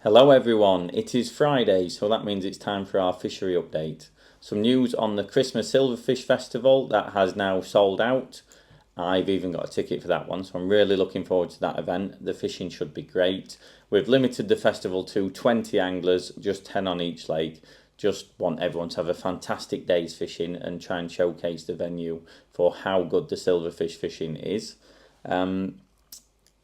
Hello everyone, it is Friday, so that means it's time for our fishery update. Some news on the Christmas Silverfish Festival that has now sold out. I've even got a ticket for that one, so I'm really looking forward to that event. The fishing should be great. We've limited the festival to 20 anglers, just 10 on each lake. Just want everyone to have a fantastic day's fishing and try and showcase the venue for how good the silverfish fishing is.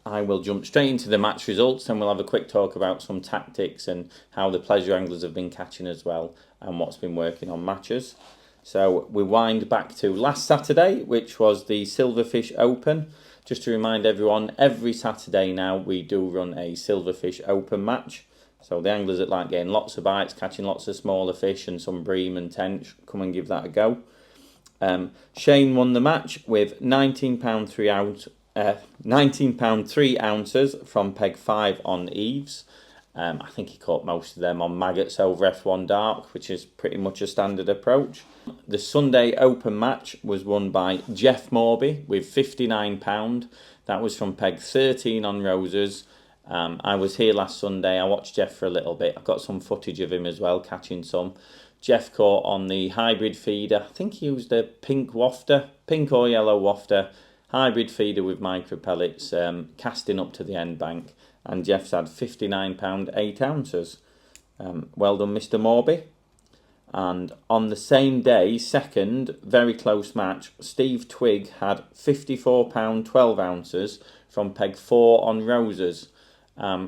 I will jump straight into the match results and we'll have a quick talk about some tactics and how the pleasure anglers have been catching as well and what's been working on matches. So we wind back to last Saturday, which was the Silverfish Open. Just to remind everyone, every Saturday now we do run a Silverfish Open match. So the anglers that like getting lots of bites, catching lots of smaller fish and some bream and tench, come and give that a go. Shane won the match with £19 3 ounces from peg 5 on eaves. I think he caught most of them on maggots over F1 dark, which is pretty much a standard approach. The Sunday Open match was won by Jeff Morby with £59. That was from peg 13 on roses. I was here last Sunday. I watched Jeff for a little bit. I've got some footage of him as well, catching some. Jeff caught on the hybrid feeder. I think he used a pink wafter, pink or yellow wafter. Hybrid feeder with micro pellets, casting up to the end bank, and Jeff's had £59 8 ounces. Well done, Mr. Morby. And on the same day, second, very close match, Steve Twigg had £54 12 ounces from peg 4 on roses.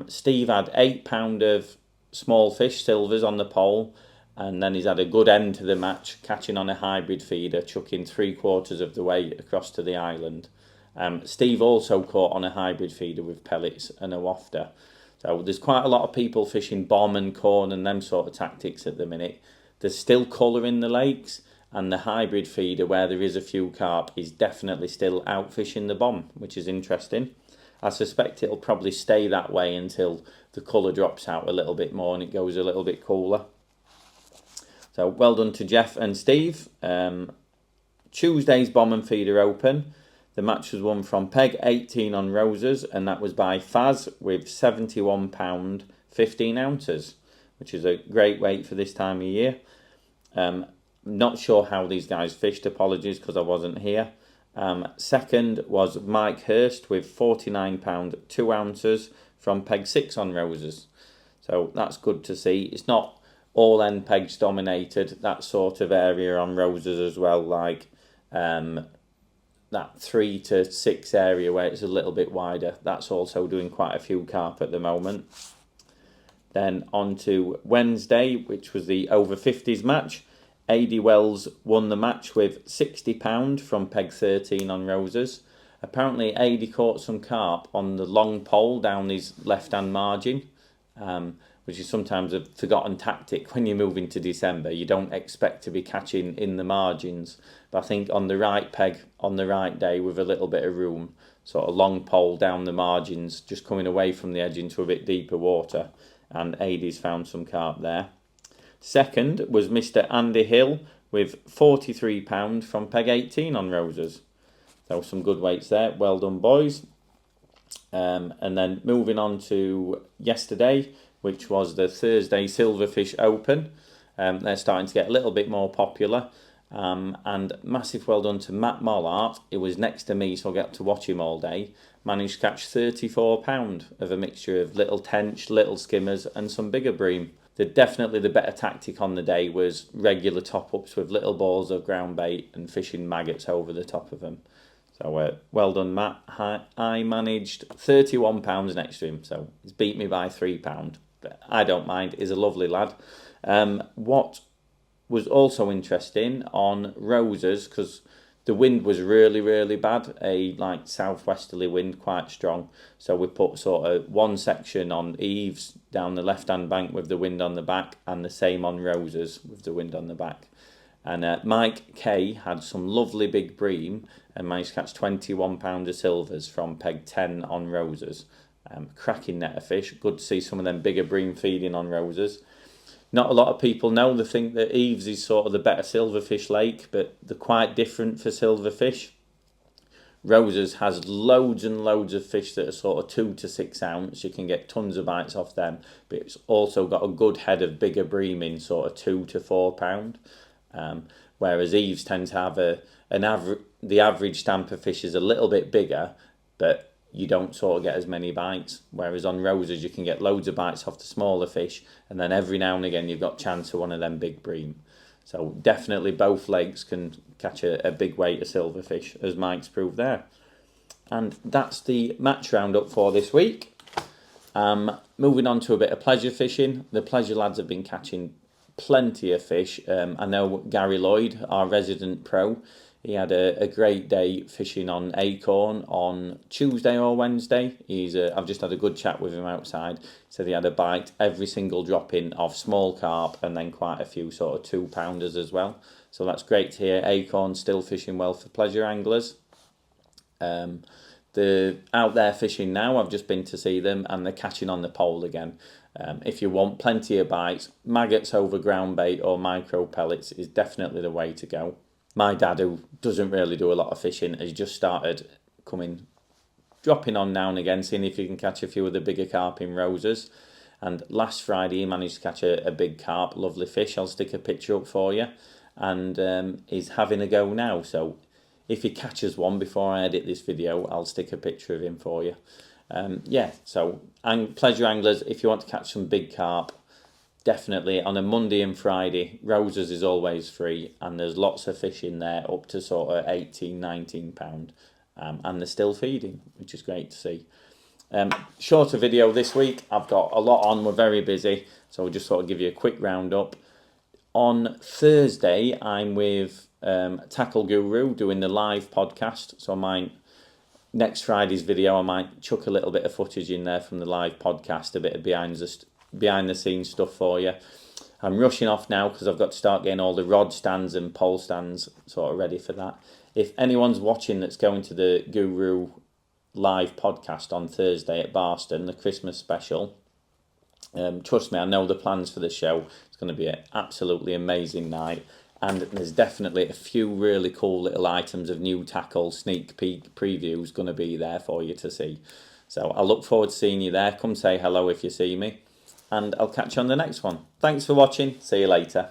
Steve had £8 of small fish silvers on the pole, and then he's had a good end to the match, catching on a hybrid feeder, chucking 3/4 of the way across to the island. Steve also caught on a hybrid feeder with pellets and a wafter. So there's quite a lot of people fishing bomb and corn and them sort of tactics at the minute. There's still colour in the lakes, and the hybrid feeder, where there is a few carp, is definitely still out fishing the bomb, which is interesting. I suspect it'll probably stay that way until the colour drops out a little bit more and it goes a little bit cooler. So well done to Jeff and Steve. Tuesday's Bomb and Feeder Open. The match was won from peg 18 on roses, and that was by Faz with £71 15 ounces, which is a great weight for this time of year. Not sure how these guys fished, apologies because I wasn't here. Second was Mike Hurst with £49 2 ounces from peg 6 on roses. So that's good to see. It's not all end pegs dominated, that sort of area on roses as well, like that 3 to 6 area where it's a little bit wider. That's also doing quite a few carp at the moment. Then on to Wednesday, which was the over 50s match. AD Wells won the match with £60 from peg 13 on roses. Apparently AD caught some carp on the long pole down his left-hand margin, which is sometimes a forgotten tactic when you move into December. You don't expect to be catching in the margins. But I think on the right peg, on the right day, with a little bit of room, sort of long pole down the margins, just coming away from the edge into a bit deeper water. And AD's found some carp there. Second was Mr. Andy Hill with £43 from peg 18 on roses. There were some good weights there. Well done, boys. And then moving on to yesterday, which was the Thursday Silverfish Open. They're starting to get a little bit more popular. And massive well done to Matt Mollart. It was next to me, so I got to watch him all day. Managed to catch £34 of a mixture of little tench, little skimmers and some bigger bream. Definitely the better tactic on the day was regular top-ups with little balls of ground bait and fishing maggots over the top of them. So well done, Matt. I managed £31 next to him, so he's beat me by £3. But I don't mind. He's a lovely lad. What was also interesting on roses, because the wind was really, really bad, a southwesterly wind, quite strong. So we put sort of one section on eaves down the left-hand bank with the wind on the back, and the same on roses with the wind on the back. And Mike Kay had some lovely big bream and managed to catch £21 of silvers from peg 10 on roses. Cracking net of fish. Good to see some of them bigger bream feeding on roses. Not a lot of people know. They think that Eves is sort of the better silverfish lake, but they're quite different for silverfish. Rosa's has loads and loads of fish that are sort of 2 to 6 ounce. You can get tons of bites off them, but it's also got a good head of bigger bream in sort of 2 to 4 pound. Whereas Eve's tend to have the average stamper fish is a little bit bigger, but you don't sort of get as many bites. Whereas on Rosa's you can get loads of bites off the smaller fish, and then every now and again you've got chance of one of them big bream. So definitely both lakes can catch a big weight of silverfish, as Mike's proved there. And that's the match roundup for this week. Moving on to a bit of pleasure fishing. The pleasure lads have been catching plenty of fish. I know Gary Lloyd, our resident pro, he had a great day fishing on Acorn on Tuesday or Wednesday. I've just had a good chat with him outside. He said he had a bite every single drop in of small carp, and then quite a few sort of 2-pounders as well. So that's great to hear. Acorn still fishing well for pleasure anglers. They're out there fishing now. I've just been to see them, and they're catching on the pole again. If you want plenty of bites, maggots over ground bait or micro pellets is definitely the way to go. My dad, who doesn't really do a lot of fishing, has just started dropping on now and again, seeing if he can catch a few of the bigger carp in Rosa's. And last Friday he managed to catch a big carp, lovely fish. I'll stick a picture up for you. And he's having a go now. So if he catches one before I edit this video, I'll stick a picture of him for you. So pleasure anglers, if you want to catch some big carp, definitely on a Monday and Friday, Rosa's is always free, and there's lots of fish in there up to sort of 18, 19 pound, and they're still feeding, which is great to see. Shorter video this week. I've got a lot on. We're very busy, so I'll just sort of give you a quick roundup. On Thursday, I'm with Tackle Guru doing the live podcast, so next Friday's video, I might chuck a little bit of footage in there from the live podcast, a bit of behind the scenes stuff for you. I'm rushing off now because I've got to start getting all the rod stands and pole stands sort of ready for that. If anyone's watching that's going to the Guru live podcast on Thursday at Barston, the Christmas special, trust me, I know the plans for the show. It's going to be an absolutely amazing night, and there's definitely a few really cool little items of new tackle sneak peek previews going to be there for you to see. So I look forward to seeing you there. Come say hello if you see me, and I'll catch you on the next one. Thanks for watching. See you later.